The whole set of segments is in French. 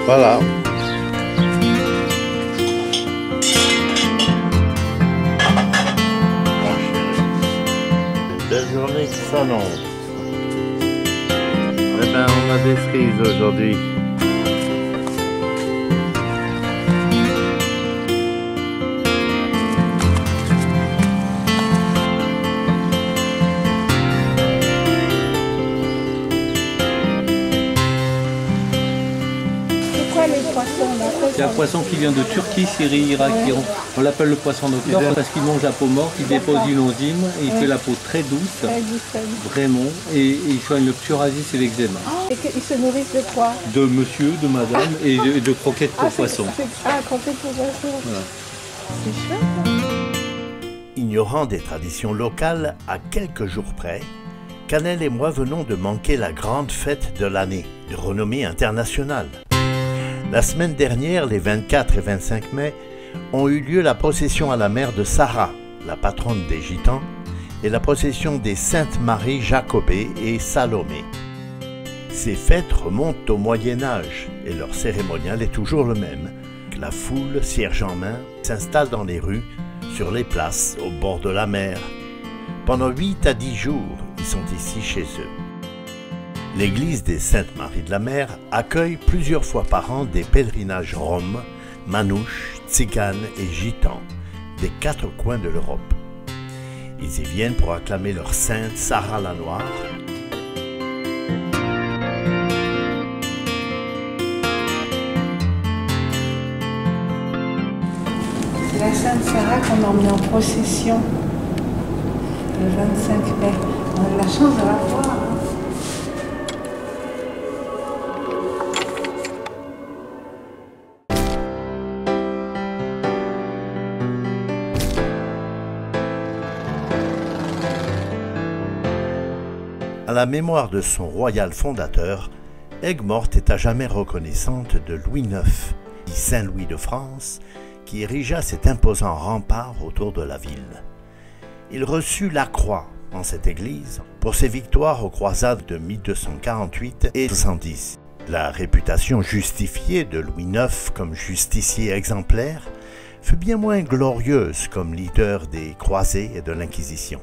Voilà. Belle journée qui s'annonce. Eh ben, on a des cerises aujourd'hui. C'est un poisson qui vient de Turquie, Syrie, Irak, Iran. On l'appelle le poisson d'Occident parce qu'il mange la peau morte, il dépose une enzyme et il fait la peau très douce, vraiment, et il soigne le psoriasis et l'eczéma. Et ils se nourrissent de quoi? De monsieur, de madame et de croquettes pour poisson. Croquettes pour poisson. Voilà. C'est chouette. Ignorant des traditions locales, à quelques jours près, Cannelle et moi venons de manquer la grande fête de l'année, de renommée internationale. La semaine dernière, les 24 et 25 mai, ont eu lieu la procession à la mer de Sarah, la patronne des Gitans, et la procession des Saintes Marie Jacobée et Salomé. Ces fêtes remontent au Moyen-Âge et leur cérémonial est toujours le même. La foule, cierge en main, s'installe dans les rues, sur les places, au bord de la mer. Pendant 8 à 10 jours, ils sont ici chez eux. L'église des Saintes Maries de la Mer accueille plusieurs fois par an des pèlerinages roms, manouches, tziganes et gitans des 4 coins de l'Europe. Ils y viennent pour acclamer leur sainte Sarah la Noire. C'est la sainte Sarah qu'on a emmenée en procession le 25 mai. On a de la chance de la voir. Hein. À la mémoire de son royal fondateur, Aigues-Mortes est à jamais reconnaissante de Louis IX, dit Saint-Louis de France, qui érigea cet imposant rempart autour de la ville. Il reçut la croix en cette église pour ses victoires aux croisades de 1248 et 1210. La réputation justifiée de Louis IX comme justicier exemplaire fut bien moins glorieuse comme leader des croisés et de l'Inquisition.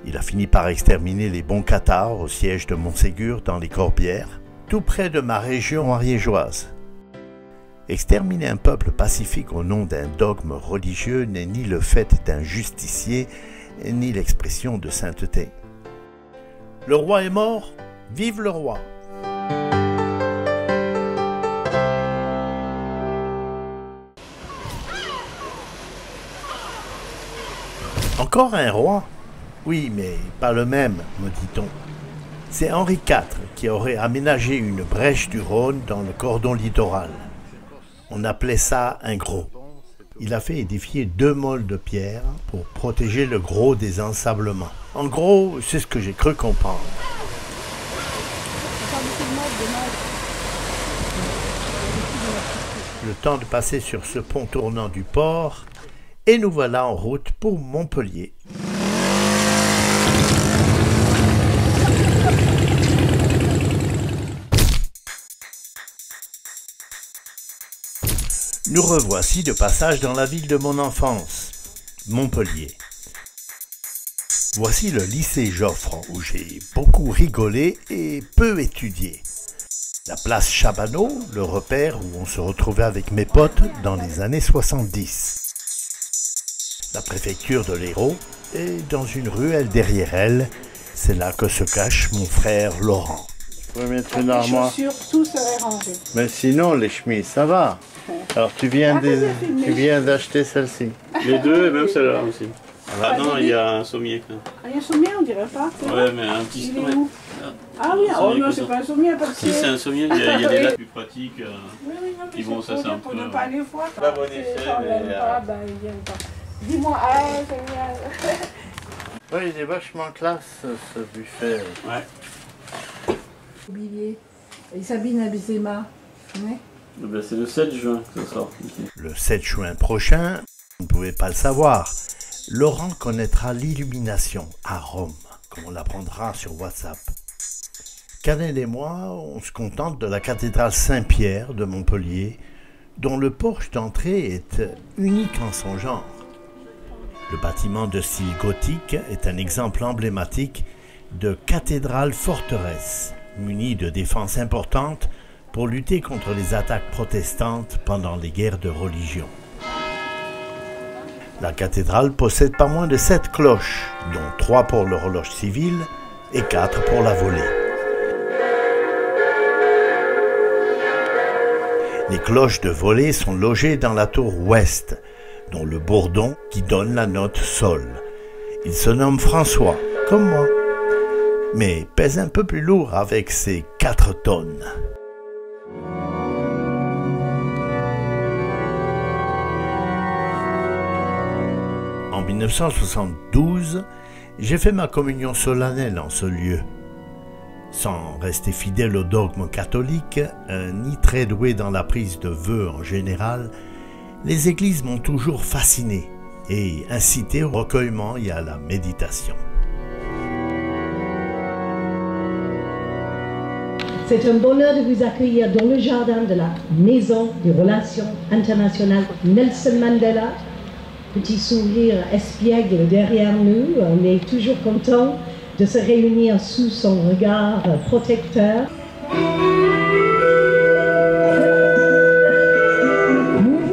Il a fini par exterminer les bons cathares au siège de Montségur dans les Corbières, tout près de ma région ariégeoise. Exterminer un peuple pacifique au nom d'un dogme religieux n'est ni le fait d'un justicier, ni l'expression de sainteté. Le roi est mort, vive le roi! Encore un roi? Oui, mais pas le même, me dit-on. C'est Henri IV qui aurait aménagé une brèche du Rhône dans le cordon littoral. On appelait ça un gros. Il a fait édifier 2 moles de pierre pour protéger le gros des ensablements. En gros, c'est ce que j'ai cru comprendre. Le temps de passer sur ce pont tournant du port, et nous voilà en route pour Montpellier. Nous revoici de passage dans la ville de mon enfance, Montpellier. Voici le lycée Joffre où j'ai beaucoup rigolé et peu étudié. La place Chabanot, le repère où on se retrouvait avec mes potes dans les années 70. La préfecture de l'Hérault et dans une ruelle derrière elle, c'est là que se cache mon frère Laurent. Vous pouvez mettre une armoire. Les chaussures, tout serait rangé. Mais sinon, les chemises, ça va. Alors tu viens d'acheter celle-ci. Les deux et même celle-là aussi. Ah, non, il y a un sommier. Ah, il y a un sommier, on dirait pas. Ouais, mais un petit sommier. Ah oui, oh non, c'est pas un sommier parce que... Si, c'est un sommier, il y a des lattes plus pratiques. Qui vont, ça c'est un peu... Pour ne pas les voir. Pas bon effet, mais... ils viennent pas. Dis-moi, c'est génial. Oui, il est vachement classe ce buffet. Ouais. Billet. Et Sabine Abizema. Ouais. Ben, c'est le 7 juin que ça sort. Le 7 juin prochain, vous ne pouvez pas le savoir, Laurent connaîtra l'illumination à Rome, comme on l'apprendra sur WhatsApp. Canel et moi, on se contente de la cathédrale Saint-Pierre de Montpellier, dont le porche d'entrée est unique en son genre. Le bâtiment de style gothique est un exemple emblématique de cathédrale forteresse, munie de défenses importantes pour lutter contre les attaques protestantes pendant les guerres de religion. La cathédrale possède pas moins de 7 cloches, dont 3 pour l'horloge civile et 4 pour la volée. Les cloches de volée sont logées dans la tour ouest, dont le bourdon qui donne la note sol. Il se nomme François, comme moi, mais pèse un peu plus lourd avec ses 4 tonnes. En 1972, j'ai fait ma communion solennelle en ce lieu. Sans rester fidèle au dogme catholique, ni très doué dans la prise de vœux en général, les églises m'ont toujours fasciné et incité au recueillement et à la méditation. C'est un bonheur de vous accueillir dans le jardin de la Maison des Relations Internationales Nelson Mandela. Petit sourire espiègle derrière nous, on est toujours content de se réunir sous son regard protecteur.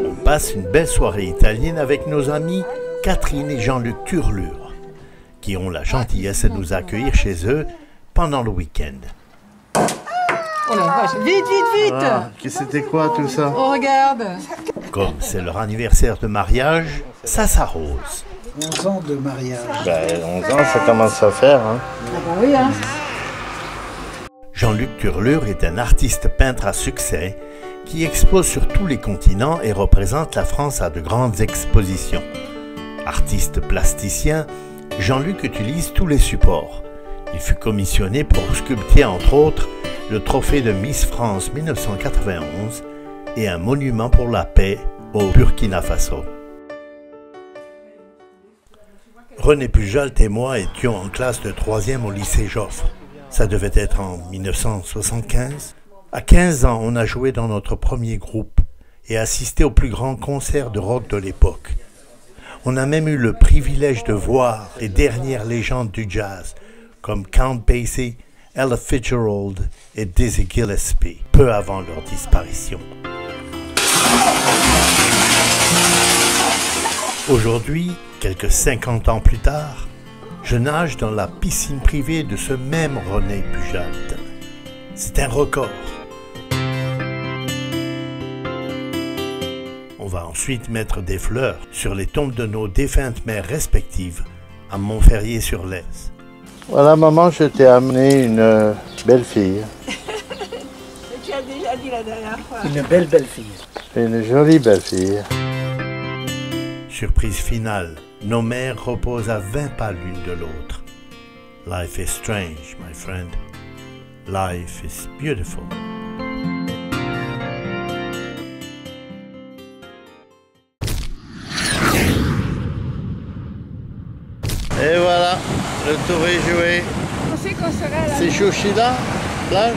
On passe une belle soirée italienne avec nos amis Catherine et Jean-Luc Turlure, qui ont la gentillesse de nous accueillir chez eux pendant le week-end. Oh la vache, vite, vite, vite! Ah, c'était quoi tout ça? Oh, regarde! Comme c'est leur anniversaire de mariage, ça s'arrose. 11 ans de mariage. Ben, 11 ans, ça commence à faire. Hein. Ah bah oui, hein! Jean-Luc Turlure est un artiste peintre à succès qui expose sur tous les continents et représente la France à de grandes expositions. Artiste plasticien, Jean-Luc utilise tous les supports. Il fut commissionné pour sculpter entre autres le trophée de Miss France 1991 et un monument pour la paix au Burkina Faso. René Pujalt et moi étions en classe de 3e au lycée Joffre. Ça devait être en 1975. À 15 ans, on a joué dans notre premier groupe et assisté au plus grand concert de rock de l'époque. On a même eu le privilège de voir les dernières légendes du jazz, comme Count Basie, Ella Fitzgerald et Dizzy Gillespie, peu avant leur disparition. Aujourd'hui, quelques 50 ans plus tard, je nage dans la piscine privée de ce même René Pujalt. C'est un record. On va ensuite mettre des fleurs sur les tombes de nos défuntes mères respectives à Montferrier-sur-Lez. Voilà, maman, je t'ai amené une belle fille. Tu as déjà dit la dernière fois. Une belle fille. Une jolie belle fille. Surprise finale, nos mères reposent à 20 pas l'une de l'autre. Life is strange, my friend. Life is beautiful. Et voilà, le tour est joué. On sait qu'on serait là. C'est Chouchila, plage?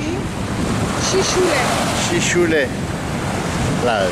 Chichoulet. Chichoulet, plage.